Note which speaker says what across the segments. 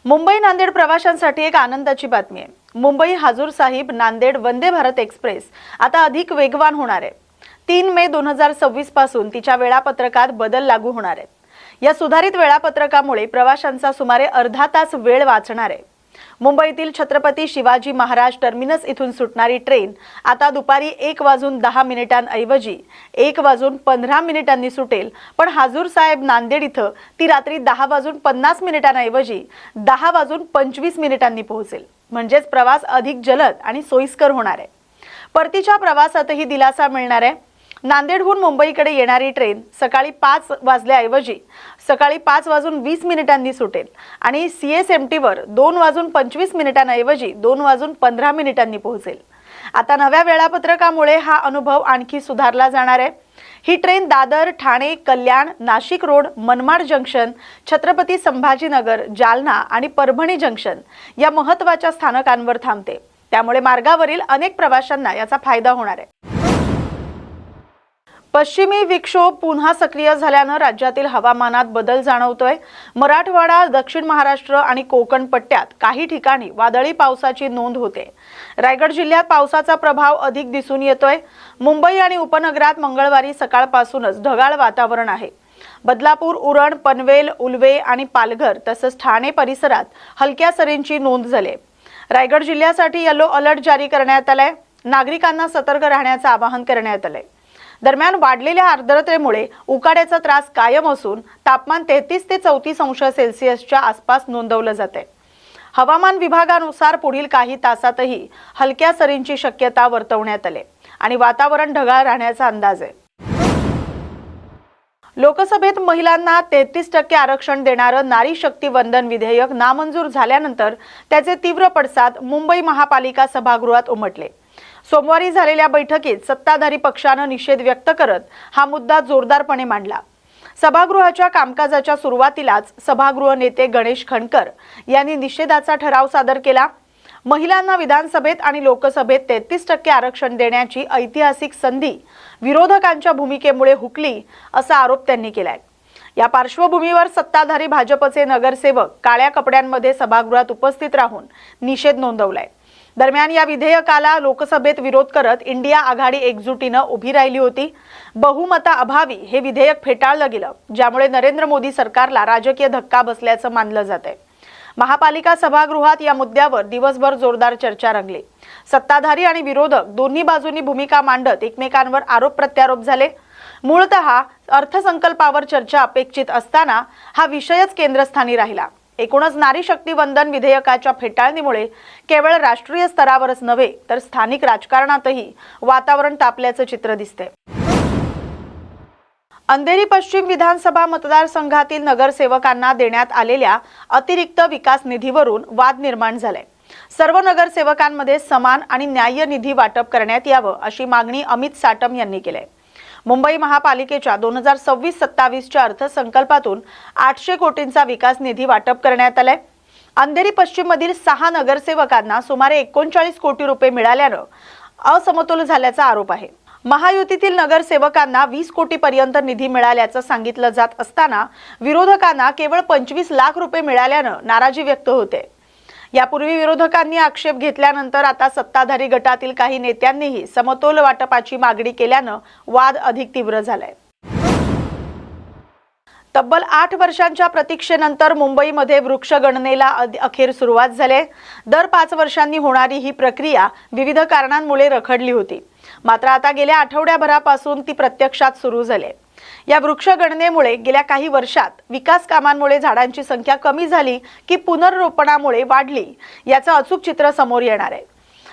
Speaker 1: मुंबई नांदेड प्रवाशांसाठी एक आनंदाची बातमी आहे। मुंबई हाजूर साहिब नांदेड वंदे भारत एक्सप्रेस आता अधिक वेगवान होणार आहे। 3 मे 2026 पासून तिच्या वेळापत्रकात बदल लागू होणार आहेत। या सुधारित वेळापत्रकामुळे प्रवाशांचा सुमारे अर्धा तास वेळ वाचणार आहे। मुंबईतील छत्रपती शिवाजी महाराज टर्मिनस इथून सुटणारी ट्रेन आता दुपारी 1:10 1:15 सुटेल, पण हाजूर साहेब नांदेड इथं ती रात्री 10:50 10:25 पोहोचेल। म्हणजेच प्रवास अधिक जलद आणि सोयीस्कर होणार आहे। परतीच्या प्रवासातही दिलासा मिळणार आहे। नांदेडहून मुंबईकडे येणारी ट्रेन सकाळी 5 वाजल्याऐवजी सकाळी 5:20 सुटेल आणि CSMT वर 2:25 ऐवजी 2:15 पोहोचेल। आता नव्या वेळापत्रकामुळे हा अनुभव आणखी सुधारला जाणार आहे। ही ट्रेन दादर, ठाणे, कल्याण, नाशिक रोड, मनमाड जंक्शन, छत्रपती संभाजीनगर, जालना आणि परभणी जंक्शन या महत्त्वाच्या स्थानकांवर थांबते। त्यामुळे मार्गावरील अनेक प्रवाशांना याचा फायदा होणार आहे। पश्चिमी विक्षोभ पुन्हा सक्रिय झाल्यानं राज्यातील हवामानात बदल जाणवतोय। मराठवाडा, दक्षिण महाराष्ट्र आणि कोकण पट्ट्यात काही ठिकाणी वादळी पावसाची नोंद होते। रायगड जिल्ह्यात पावसाचा प्रभाव अधिक दिसून येतोय। मुंबई आणि उपनगरात मंगळवारी सकाळपासूनच ढगाळ वातावरण आहे। बदलापूर, उरण, पनवेल, उल्वे आणि पालघर तसंच ठाणे परिसरात हलक्या सरींची नोंद झाली। रायगड जिल्ह्यासाठी येलो अलर्ट जारी करण्यात आलाय। नागरिकांना सतर्क राहण्याचं आवाहन करण्यात आलंय। दरम्यान वाढलेल्या आर्द्रतेमुळे उकाड्याचा त्रास कायम असून तापमान 33 ते 34 अंश सेल्सिअसच्या आसपास नोंदवलं जाते। हवामान विभागानुसार पुढील काही तासातही हलक्या सरींची शक्यता वर्तवण्यात आली आणि वातावरण ढगाळ राहण्याचा अंदाज आहे। लोकसभेत महिलांना 33% आरक्षण देणारं नारी शक्ती वंदन विधेयक नामंजूर झाल्यानंतर त्याचे तीव्र पडसाद मुंबई महापालिका सभागृहात उमटले। सोमवारी झालेल्या बैठकीत सत्ताधारी पक्षानं निषेध व्यक्त करत हा मुद्दा जोरदारपणे मांडला। सभागृहाच्या कामकाजाच्या सुरुवातीलाच सभागृह नेते गणेश खणकर यांनी निषेधाचा ठराव सादर केला। महिलांना विधानसभेत आणि लोकसभेत 33% आरक्षण देण्याची ऐतिहासिक संधी विरोधकांच्या भूमिकेमुळे हुकली असा आरोप त्यांनी केलाय। या पार्श्वभूमीवर सत्ताधारी भाजपचे नगरसेवक काळ्या कपड्यांमध्ये सभागृहात उपस्थित राहून निषेध नोंदवलाय। दरम्यान या विधेयकाला लोकसभेत विरोध करत इंडिया आघाडी एकजुटीनं उभी राहिली होती। बहुमताअभावी हे विधेयक फेटाळलं गेलं, ज्यामुळे नरेंद्र मोदी सरकारला राजकीय धक्का बसल्याचं मानलं जातंय। महापालिका सभागृहात या मुद्द्यावर दिवसभर जोरदार चर्चा रंगली। सत्ताधारी आणि विरोधक दोन्ही बाजूंनी भूमिका मांडत एकमेकांवर आरोप प्रत्यारोप झाले। मूळतः अर्थसंकल्पावर चर्चा अपेक्षित असताना हा विषयच केंद्रस्थानी राहिला। एकूणच नारी शक्ती वंदन विधेयकाच्या फेटाळणीमुळे केवळ राष्ट्रीय स्तरावरच नव्हे तर स्थानिक राजकारणातही वातावरण तापल्याचं चित्र दिसते। अंधेरी पश्चिम विधानसभा मतदारसंघातील नगरसेवकांना देण्यात आलेल्या अतिरिक्त विकास निधीवरून वाद निर्माण झालाय। सर्व नगरसेवकांमध्ये समान आणि न्याय्य निधी वाटप करण्यात यावं अशी मागणी अमित साटम यांनी केली आहे। मुंबई महापालिकेच्या 2026-27च्या अर्थसंकल्पातून 800 कोटींचा विकास निधी वाटप करण्यात आलाय। अंधेरी पश्चिम मधील 6 नगरसेवकांना सुमारे 39 कोटी रुपये मिळाल्यानं असमतोल झाल्याचा आरोप आहे। महायुतीतील नगरसेवकांना 20 कोटीपर्यंत निधी मिळाल्याचं सांगितलं जात असताना विरोधकांना केवळ 25 लाख रुपये मिळाल्यानं नाराजी व्यक्त होते। यापूर्वी विरोधकांनी आक्षेप घेतल्यानंतर आता सत्ताधारी गटातील काही नेत्यांनीही समतोल वाटपाची मागणी केल्यानं वाद अधिक तीव्र झालाय। तब्बल 8 वर्षांच्या प्रतीक्षेनंतर मुंबईमध्ये वृक्षगणनेला अखेर सुरुवात झाली। दर 5 वर्षांनी होणारी ही प्रक्रिया विविध कारणांमुळे रखडली होती, मात्र आता गेल्या आठवड्याभरापासून ती प्रत्यक्षात सुरू झाली। या वृक्षगणनेमुळे गेल्या काही वर्षात विकास कामांमुळे झाडांची संख्या कमी झाली की पुनर्रोपणामुळे वाढली याचं अचूक चित्र समोर येणार आहे।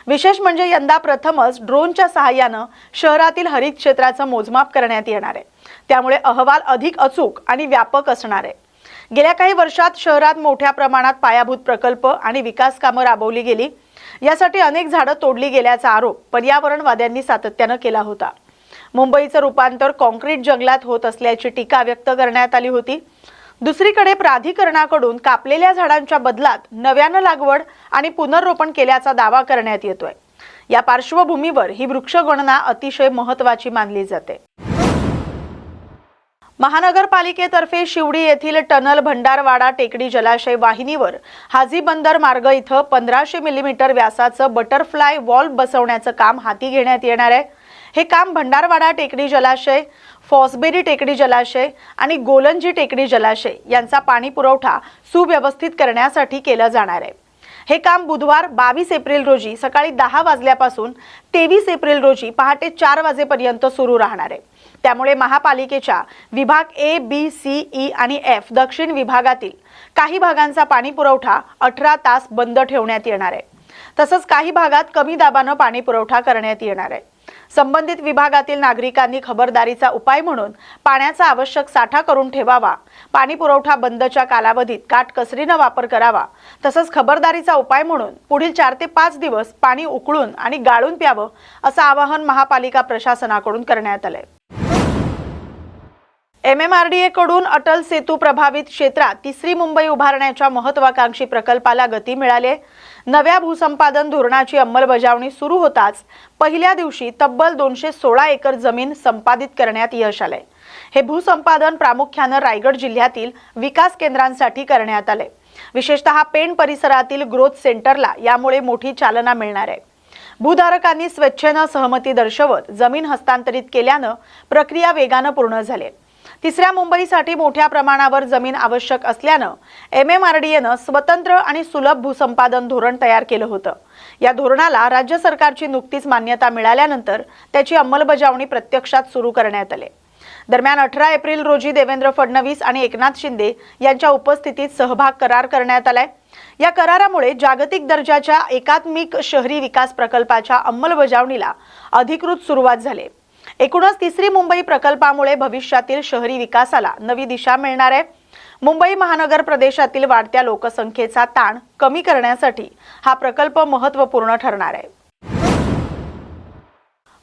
Speaker 1: विशेष म्हणजे यंदा प्रथमच ड्रोनच्या सहाय्यानं शहरातील हरित क्षेत्राचं मोजमाप करण्यात येणार आहे। त्यामुळे अहवाल अधिक अचूक आणि व्यापक असणार आहे। गेल्या काही वर्षात शहरात मोठ्या प्रमाणात पायाभूत प्रकल्प आणि विकास कामं राबवली गेली। यासाठी अनेक झाडं तोडली गेल्याचा आरोप पर्यावरणवाद्यांनी सातत्यानं केला होता। मुंबईचं रूपांतर कॉन्क्रीट जंगलात होत असल्याची टीका व्यक्त करण्यात आली होती। दुसरीकडे प्राधिकरणाकडून कापलेल्या झाडांच्या बदलात नव्यानं लागवड आणि पुनर्रोपण केल्याचा दावा करण्यात येतोय। या पार्श्वभूमीवर ही वृक्षगणना अतिशय महत्त्वाची मानली जाते। महानगरपालिकेतर्फे शिवडी येथील टनल भंडारवाडा टेकडी जलाशय वाहिनीवर हाजी बंदर मार्ग इथं 1500 मिलीमीटर व्यासाचं बटरफ्लाय वॉल्व बसवण्याचं काम हाती घेण्यात येणार आहे। हे काम भंडारवाडा टेकडी जलाशय, फॉसबेरी टेकडी जलाशय आणि गोलंजी टेकडी जलाशय यांचा पाणी पुरवठा सुव्यवस्थित करण्यासाठी केलं जाणार आहे। हे काम बुधवार 22 एप्रिल रोजी सकाळी 10 वाजल्यापासून 23 एप्रिल रोजी पहाटे 4 वाजेपर्यंत सुरू राहणार आहे। त्यामुळे महापालिकेच्या विभाग ए, बी, सी, ई आणि एफ दक्षिण विभागातील काही भागांचा पाणी पुरवठा 18 तास बंद ठेवण्यात येणार आहे। तसंच काही भागात कमी दाबानं पाणी पुरवठा करण्यात येणार आहे। संबंधित विभागातील नागरिकांनी खबरदारीचा उपाय म्हणून पाण्याचा आवश्यक साठा करून ठेवावा, पाणी पुरवठा बंदच्या कालावधीत काटकसरीने वापर करावा, तसंच खबरदारीचा उपाय म्हणून पुढील 4 ते 5 दिवस पाणी उकळून आणि गाळून प्यावं असं आवाहन महापालिका प्रशासनाकडून करण्यात आलंय। MMRDA कडून अटल सेतू प्रभावित क्षेत्रात तिसरी मुंबई उभारण्याच्या महत्त्वाकांक्षी प्रकल्पाला गती मिळाली आहे। नव्या भूसंपादन धोरणाची अंमलबजावणी सुरू होताच पहिल्या दिवशी तब्बल 216 एकर जमीन संपादित करण्यात यश आले। हे भूसंपादन प्रामुख्याने रायगड जिल्ह्यातील विकास केंद्रांसाठी करण्यात आले। विशेषतः पेण परिसरातील ग्रोथ सेंटरला यामुळे मोठी चालना मिळणार आहे। भूधारकांनी स्वेच्छेने सहमती दर्शवत जमीन हस्तांतरित केल्याने प्रक्रिया वेगाने पूर्ण झाली। तिसऱ्या मुंबईसाठी मोठ्या प्रमाणावर जमीन आवश्यक असल्याने MMRDAने स्वतंत्र आणि सुलभ भूसंपादन धोरण तयार केलं होतं। या धोरणाला राज्य सरकारची नुकतीच मान्यता मिळाल्यानंतर त्याची अंमलबजावणी प्रत्यक्षात सुरू करण्यात आली। दरम्यान 18 एप्रिल रोजी देवेंद्र फडणवीस आणि एकनाथ शिंदे यांच्या उपस्थितीत सहभाग करार करण्यात आलाय। या करारामुळे जागतिक दर्जाच्या एकात्मिक शहरी विकास प्रकल्पाच्या अंमलबजावणीला अधिकृत सुरुवात झाली। एकूणच तिसरी मुंबई प्रकल्पामुळे भविष्यातील शहरी विकासाला नवी दिशा मिळणार आहे। मुंबई महानगर प्रदेशातील वाढत्या लोकसंख्येचा ताण कमी करण्यासाठी हा प्रकल्प महत्त्वपूर्ण ठरणार आहे।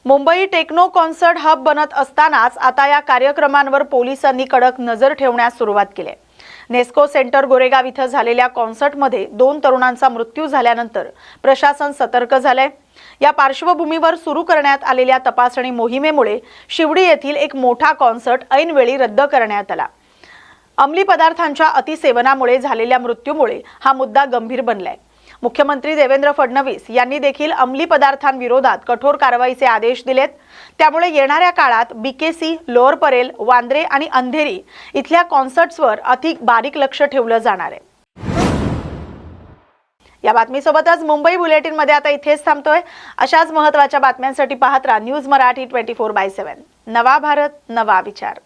Speaker 1: मुंबई टेक्नो कॉन्सर्ट हब बनत असतानाच आता या कार्यक्रमांवर पोलिसांनी कडक नजर ठेवण्यास सुरुवात केली आहे। नेस्को सेंटर गोरेगाव इथं झालेल्या कॉन्सर्टमध्ये 2 तरुणांचा मृत्यू झाल्यानंतर प्रशासन सतर्क झालंय। या पार्श्वभूमीवर सुरू करण्यात आलेल्या तपासणी मोहिमेमुळे शिवडी येथील एक मोठा कॉन्सर्ट ऐनवेळी रद्द करण्यात आला। अंमली पदार्थांच्या अतिसेवनामुळे झालेल्या मृत्यूमुळे हा मुद्दा गंभीर बनलाय। मुख्यमंत्री देवेंद्र फडणवीस यांनी देखील अंमली पदार्थांविरोधात कठोर कारवाईचे आदेश दिलेत। त्यामुळे येणाऱ्या काळात BKC, लोअर परेल, वांद्रे आणि अंधेरी इथल्या कॉन्सर्ट्सवर अधिक बारीक लक्ष ठेवलं जाणार आहे। या बातमीसोबतच मुंबई बुलेटिन मध्ये आता इथेच थांबतोय। अशाच महत्त्वाच्या बातम्यांसाठी पाहत राहा न्यूज मराठी 24/7। नवा भारत, नवा विचार।